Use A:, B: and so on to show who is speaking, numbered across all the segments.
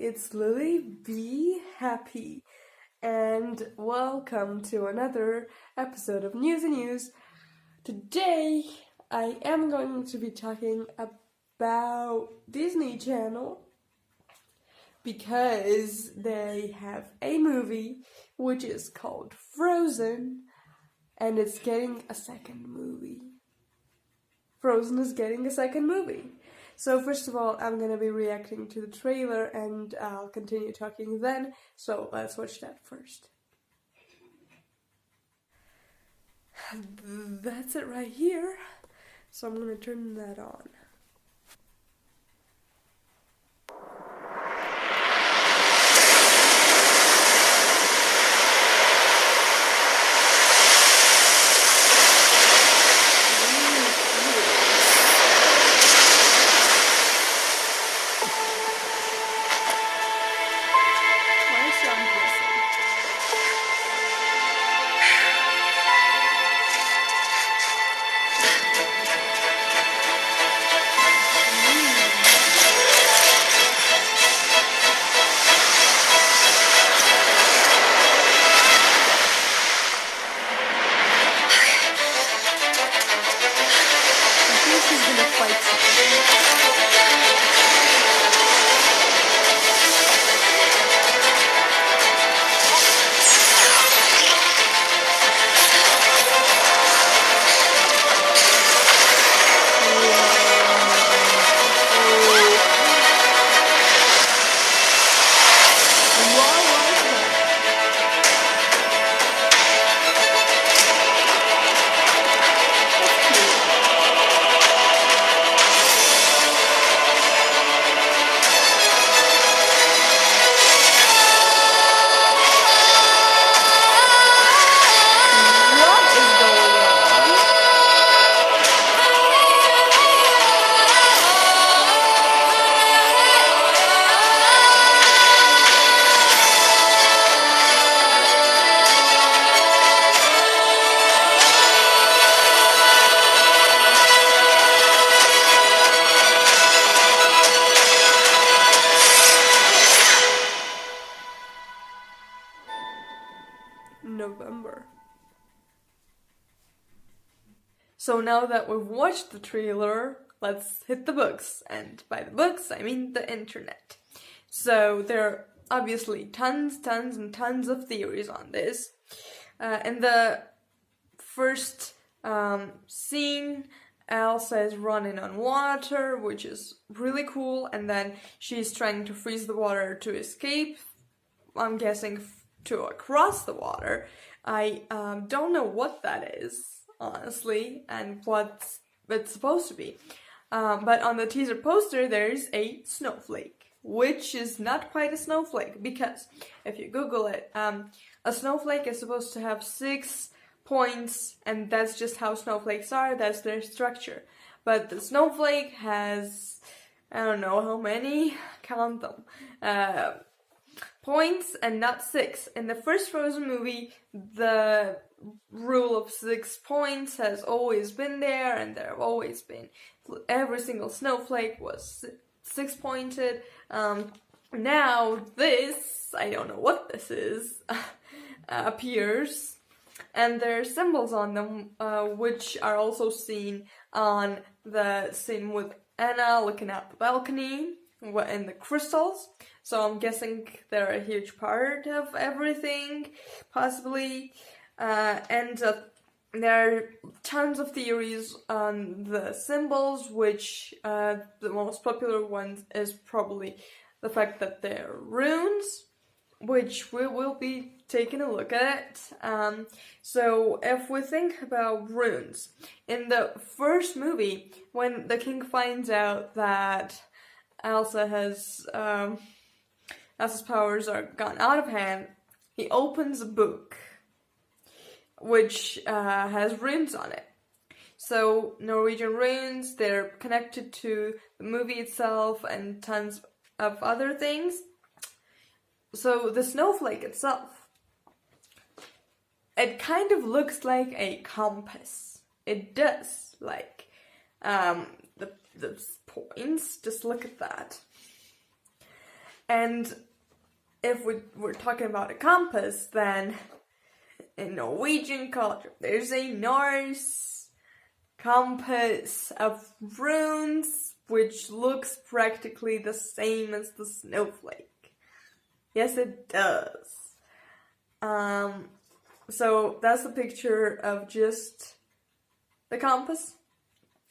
A: it's Lily. Be happy, and welcome to another episode of News and News. Today, I am going to be talking about Disney Channel because they have a movie which is called Frozen, and it's getting a second movie. Frozen is getting a second movie. So first of all, I'm gonna be reacting to the trailer and I'll continue talking then, so let's watch that first. That's it right here, so I'm gonna turn that on. November. So now that we've watched the trailer, let's hit the books. And by the books, I mean the internet. So there are obviously tons of theories on this. In the first scene, Elsa is running on water, which is really cool, and then she's trying to freeze the water to escape. I'm guessing to across the water. I don't know what that is, honestly, and what it's supposed to be. But on the teaser poster, there's a snowflake, which is not quite a snowflake, because if you Google it, a snowflake is supposed to have 6 points, and that's just how snowflakes are, that's their structure. But the snowflake has, I don't know how many, count them, points and not 6. In the first Frozen movie, the rule of 6 points has always been there, and there have always been, every single snowflake was 6 pointed. Now this, I don't know what this is, appears, and there are symbols on them, which are also seen on the scene with Anna looking out the balcony in the crystals. So I'm guessing they're a huge part of everything, possibly. And there are tons of theories on the symbols, which the most popular one is probably the fact that they're runes, which we will be taking a look at. So if we think about runes, in the first movie, when the king finds out that Elsa's powers are gone out of hand, he opens a book which has runes on it. So Norwegian runes, they're connected to the movie itself and tons of other things. So the snowflake itself, it kind of looks like a compass. It does, like the points, just look at that. And if we're talking about a compass, then in Norwegian culture, there's a Norse compass of runes which looks practically the same as the snowflake. Yes, it does. So that's the picture of just the compass.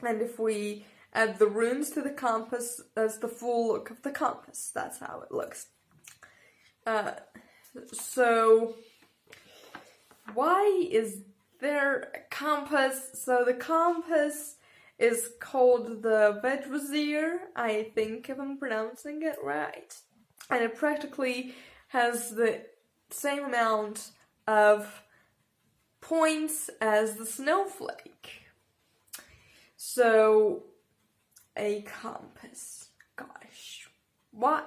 A: And if we add the runes to the compass, that's the full look of the compass. That's how it looks. So why is there a compass? So the compass is called the Vedrosir, I think, if I'm pronouncing it right. And it practically has the same amount of points as the snowflake. So, a compass. Gosh, why?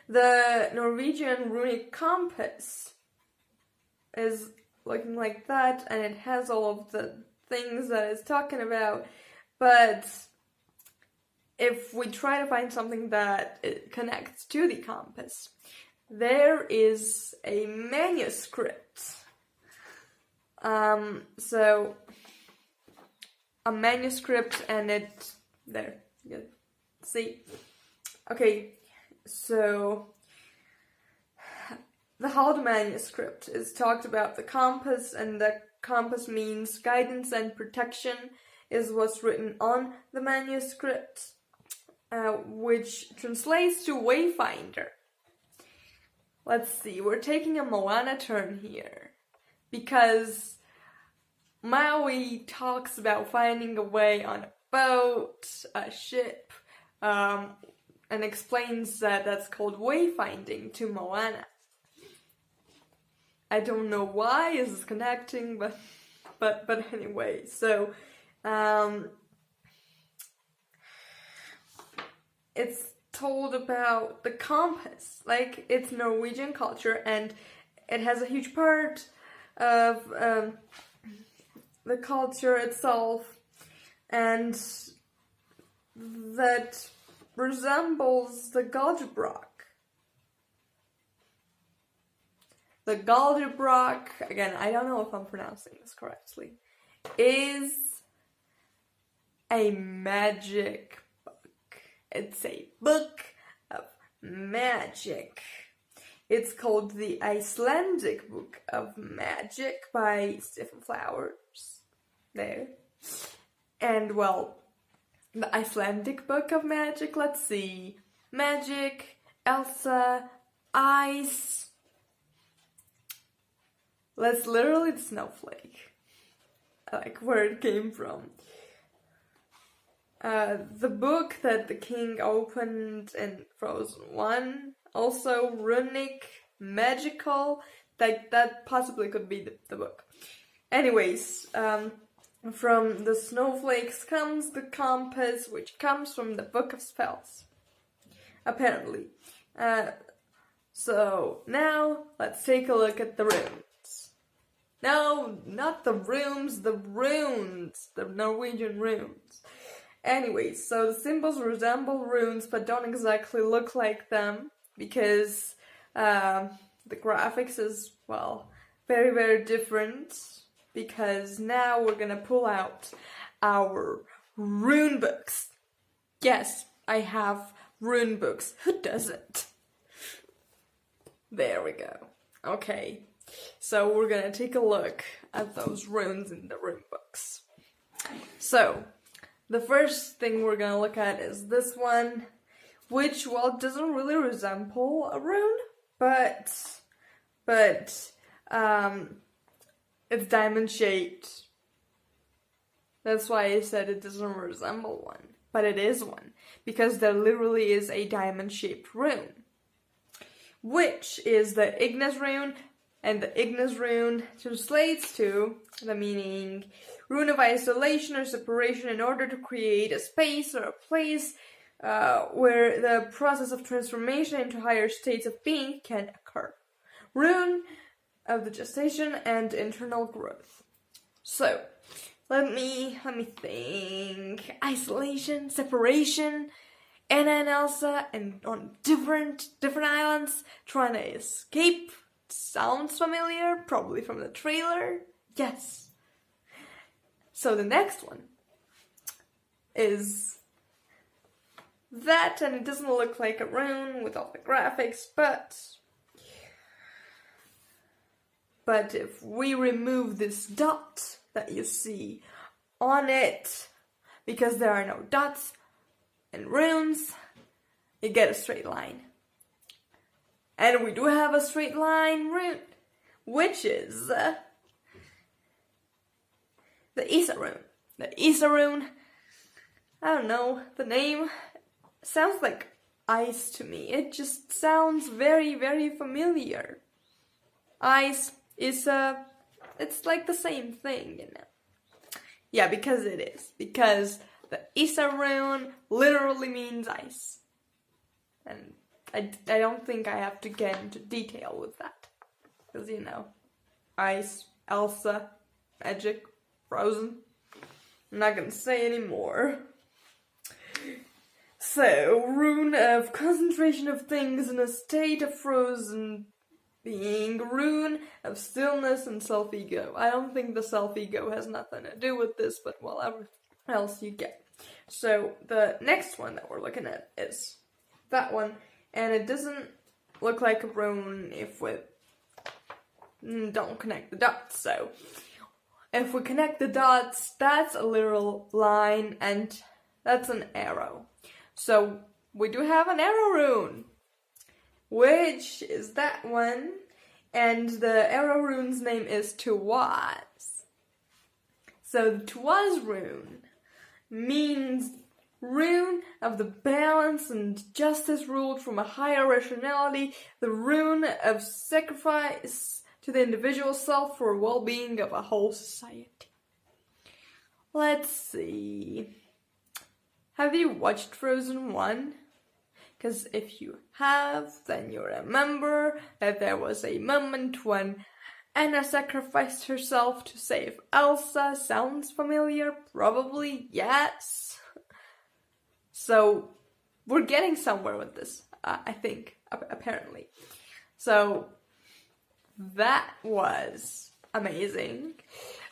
A: The Norwegian runic compass is looking like that, and it has all of the things that it's talking about, but if we try to find something that it connects to the compass, there is a manuscript. So a manuscript, and it there. You see? Okay, so the Hald manuscript is talked about the compass, and the compass means guidance and protection is what's written on the manuscript, which translates to wayfinder. Let's see, we're taking a Moana turn here, because Maui talks about finding a way on a boat, a ship, and explains that that's called wayfinding to Moana. I don't know why this is connecting, but anyway, so it's told about the compass, like it's Norwegian culture, and it has a huge part of the culture itself, and that resembles the Galgebrok. The Galgebrok, again, I don't know if I'm pronouncing this correctly, is a magic book. It's a book of magic. It's called the Icelandic Book of Magic by Stephen Flowers. There. And, well, the Icelandic Book of Magic, let's see. Magic, Elsa, ice. That's literally the snowflake. Like, where it came from. The book that the king opened in Frozen 1, also runic, magical, that possibly could be the book. Anyways, from the snowflakes comes the compass, which comes from the Book of Spells, apparently. So, now, let's take a look at the runes. No, not the rooms, the runes, the Norwegian runes. Anyways, so the symbols resemble runes, but don't exactly look like them, because the graphics is, well, very, very different, because now we're gonna pull out our rune books. Yes, I have rune books. Who doesn't? There we go. Okay, so we're gonna take a look at those runes in the rune books. So, the first thing we're gonna look at is this one, which, well, doesn't really resemble a rune, but it's diamond shaped. That's why I said it doesn't resemble one, but it is one, because there literally is a diamond shaped rune, which is the Ignis rune, and the Ignis rune translates to the meaning rune of isolation or separation in order to create a space or a place where the process of transformation into higher states of being can occur. Rune of the gestation and internal growth. So, let me think. Isolation, separation. Anna and Elsa and on different islands trying to escape. Sounds familiar, probably from the trailer. Yes. So the next one is that, and it doesn't look like a rune with all the graphics, but if we remove this dot that you see on it, because there are no dots and runes, you get a straight line. And we do have a straight line rune, which is the Isa rune. The Isa rune, I don't know, the name sounds like ice to me. It just sounds very, very familiar. Ice is it's like the same thing, you know. Yeah, because it is. Because the Isa rune literally means ice. And I don't think I have to get into detail with that. Because, you know, ice, Elsa, magic, Frozen. I'm not gonna say anymore. So, rune of concentration of things in a state of frozen being, rune of stillness and self-ego. I don't think the self-ego has nothing to do with this, but whatever else you get. So, the next one that we're looking at is that one, and it doesn't look like a rune if we don't connect the dots. So, if we connect the dots, that's a literal line, and that's an arrow. So, we do have an arrow rune, which is that one, and the arrow rune's name is Tuaz. So, the Tuaz rune means rune of the balance and justice ruled from a higher rationality, the rune of sacrifice to the individual self for well-being of a whole society. Let's see. Have you watched Frozen 1? Because if you have, then you remember that there was a moment when Anna sacrificed herself to save Elsa. Sounds familiar? Probably yes. So, we're getting somewhere with this, I think, apparently. So, that was amazing.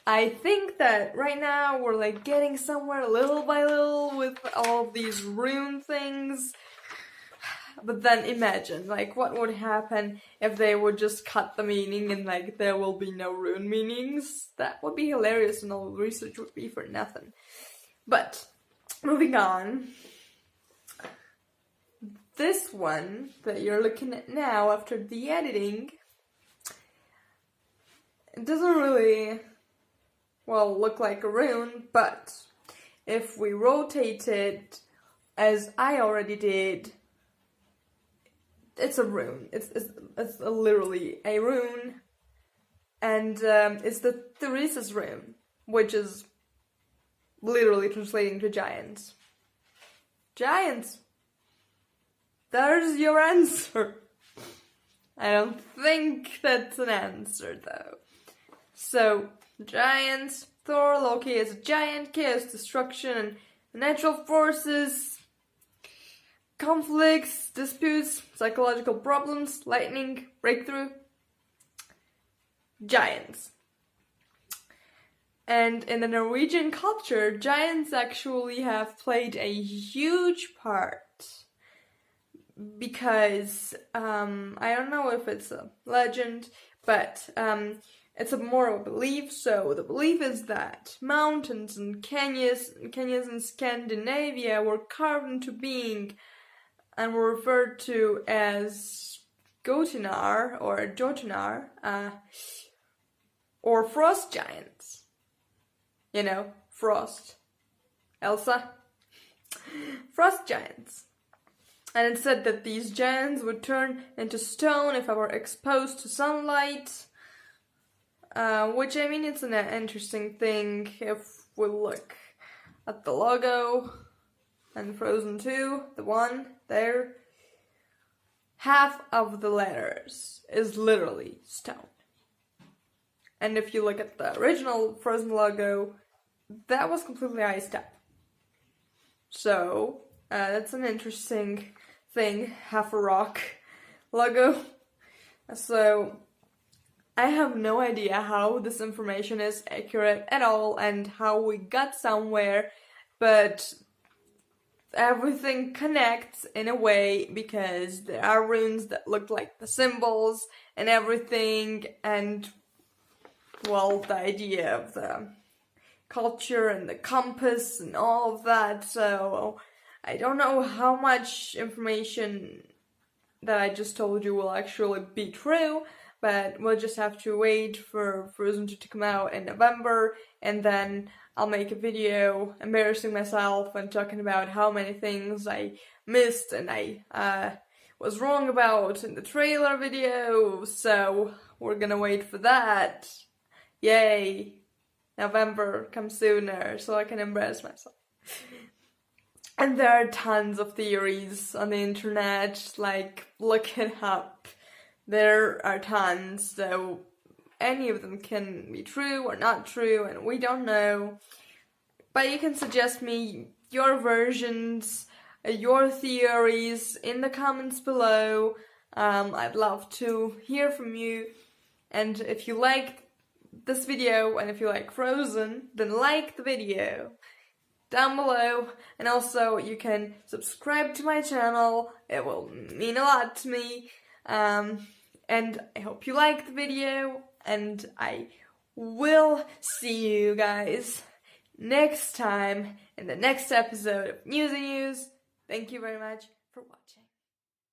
A: I think that right now we're like getting somewhere little by little with all of these rune things. But then imagine, like, what would happen if they would just cut the meaning and, like, there will be no rune meanings? That would be hilarious and all the research would be for nothing. But, moving on. This one that you're looking at now after the editing, it doesn't really, well, look like a rune, but if we rotate it as I already did, it's a rune. It's literally a rune, and it's the Theresa's rune, which is literally translating to giants. Giants! There's your answer! I don't think that's an answer, though. So, giants, Thor, Loki is a giant, chaos, destruction, and natural forces, conflicts, disputes, psychological problems, lightning, breakthrough, giants. And in the Norwegian culture, giants actually have played a huge part. Because, I don't know if it's a legend, but it's more of a belief. So the belief is that mountains and canyons in Scandinavia were carved into being and were referred to as Gotinar or Jotunar, or frost giants. You know, frost. Elsa. Frost giants. And it said that these giants would turn into stone if ever exposed to sunlight. Which, I mean, it's an interesting thing if we look at the logo and Frozen 2, the one there. Half of the letters is literally stone. And if you look at the original Frozen logo, that was completely iced up. So, That's an interesting thing, half a rock logo. So I have no idea how this information is accurate at all and how we got somewhere, but everything connects in a way because there are runes that look like the symbols and everything, and well, the idea of the culture and the compass and all of that. So I don't know how much information that I just told you will actually be true, but we'll just have to wait for Frozen 2 to come out in November, and then I'll make a video embarrassing myself and talking about how many things I missed and I was wrong about in the trailer video, so we're gonna wait for that. Yay! November comes sooner, so I can embarrass myself. And there are tons of theories on the internet, like, look it up. There are tons, so any of them can be true or not true, and we don't know. But you can suggest me your versions, your theories in the comments below. I'd love to hear from you. And if you liked this video, and if you like Frozen, then like the video down below, and also you can subscribe to my channel. It will mean a lot to me. And I hope you like the video, and I will see you guys next time in the next episode of News and News. Thank you very much for watching.